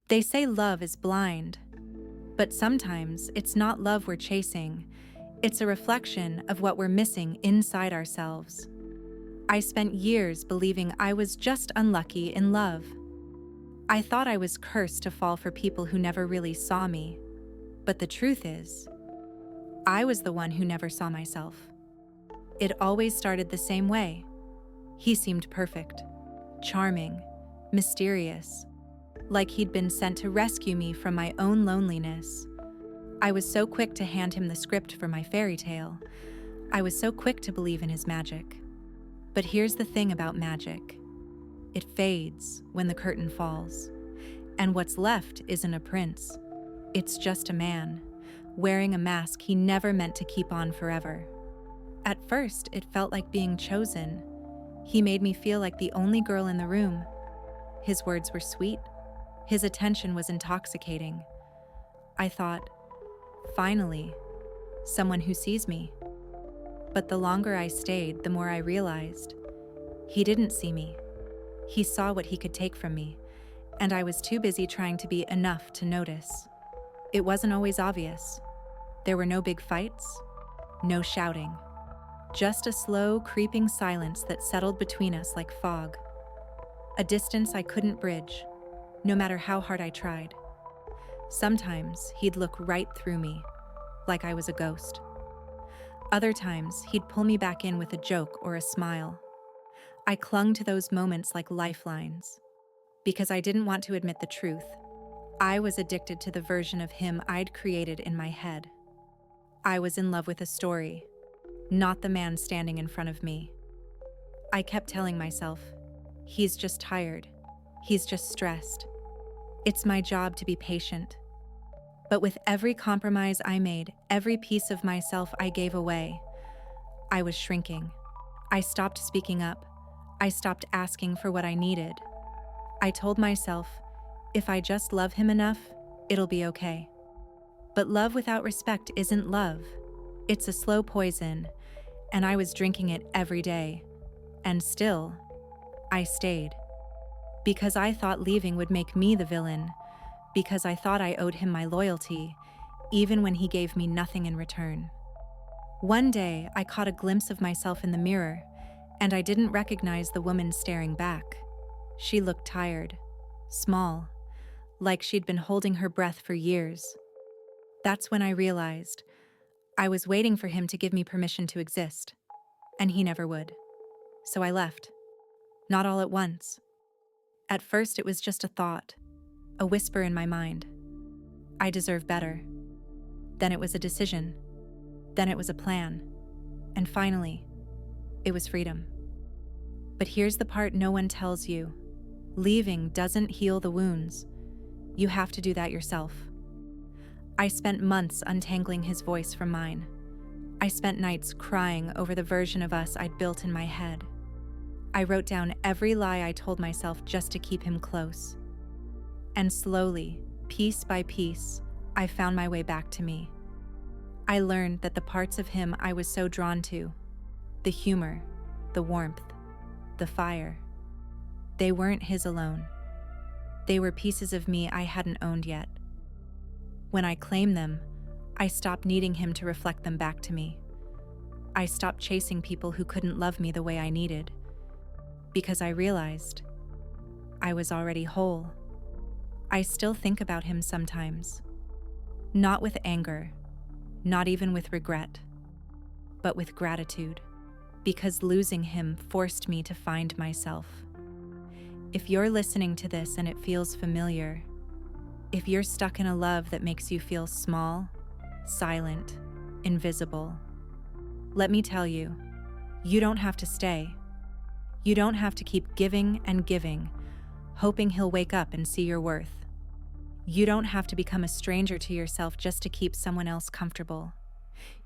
They say love is blind, but sometimes it's not love we're chasing. It's a reflection of what we're missing inside ourselves. I spent years believing I was just unlucky in love. I thought I was cursed to fall for people who never really saw me. But the truth is, I was the one who never saw myself. It always started the same way. He seemed perfect, charming, mysterious, like he'd been sent to rescue me from my own loneliness. I was so quick to hand him the script for my fairy tale. I was so quick to believe in his magic. But here's the thing about magic. It fades when the curtain falls. And what's left isn't a prince. It's just a man, wearing a mask he never meant to keep on forever. At first, it felt like being chosen. He made me feel like the only girl in the room. His words were sweet. His attention was intoxicating. I thought, finally, someone who sees me. But the longer I stayed, the more I realized he didn't see me. He saw what he could take from me, and I was too busy trying to be enough to notice. It wasn't always obvious. There were no big fights, no shouting, just a slow, creeping silence that settled between us like fog. A distance I couldn't bridge, no matter how hard I tried. Sometimes he'd look right through me, like I was a ghost. Other times he'd pull me back in with a joke or a smile. I clung to those moments like lifelines, because I didn't want to admit the truth. I was addicted to the version of him I'd created in my head. I was in love with a story, not the man standing in front of me. I kept telling myself, he's just tired. He's just stressed. It's my job to be patient. But with every compromise I made, every piece of myself I gave away, I was shrinking. I stopped speaking up. I stopped asking for what I needed. I told myself, if I just love him enough, it'll be okay. But love without respect isn't love. It's a slow poison, and I was drinking it every day. And still, I stayed. Because I thought leaving would make me the villain. Because I thought I owed him my loyalty, even when he gave me nothing in return. One day, I caught a glimpse of myself in the mirror, and I didn't recognize the woman staring back. She looked tired, small, like she'd been holding her breath for years. That's when I realized I was waiting for him to give me permission to exist, and he never would. So I left. Not all at once. At first, it was just a thought, a whisper in my mind. I deserve better. Then it was a decision. Then it was a plan. And finally, it was freedom. But here's the part no one tells you. Leaving doesn't heal the wounds. You have to do that yourself. I spent months untangling his voice from mine. I spent nights crying over the version of us I'd built in my head. I wrote down every lie I told myself just to keep him close. And slowly, piece by piece, I found my way back to me. I learned that the parts of him I was so drawn to, the humor, the warmth, the fire, they weren't his alone. They were pieces of me I hadn't owned yet. When I claimed them, I stopped needing him to reflect them back to me. I stopped chasing people who couldn't love me the way I needed, because I realized I was already whole. I still think about him sometimes, not with anger, not even with regret, but with gratitude, because losing him forced me to find myself. If you're listening to this and it feels familiar, if you're stuck in a love that makes you feel small, silent, invisible, let me tell you, you don't have to stay. You don't have to keep giving and giving, hoping he'll wake up and see your worth. You don't have to become a stranger to yourself just to keep someone else comfortable.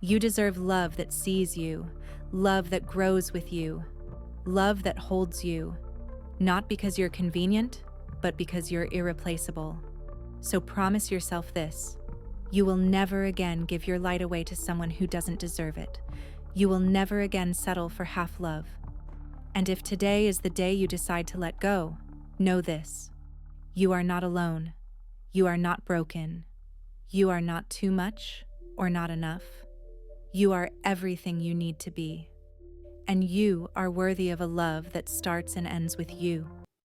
You deserve love that sees you, love that grows with you, love that holds you, not because you're convenient, but because you're irreplaceable. So promise yourself this: you will never again give your light away to someone who doesn't deserve it. You will never again settle for half love. And if today is the day you decide to let go, know this: you are not alone. You are not broken. You are not too much or not enough. You are everything you need to be. And you are worthy of a love that starts and ends with you.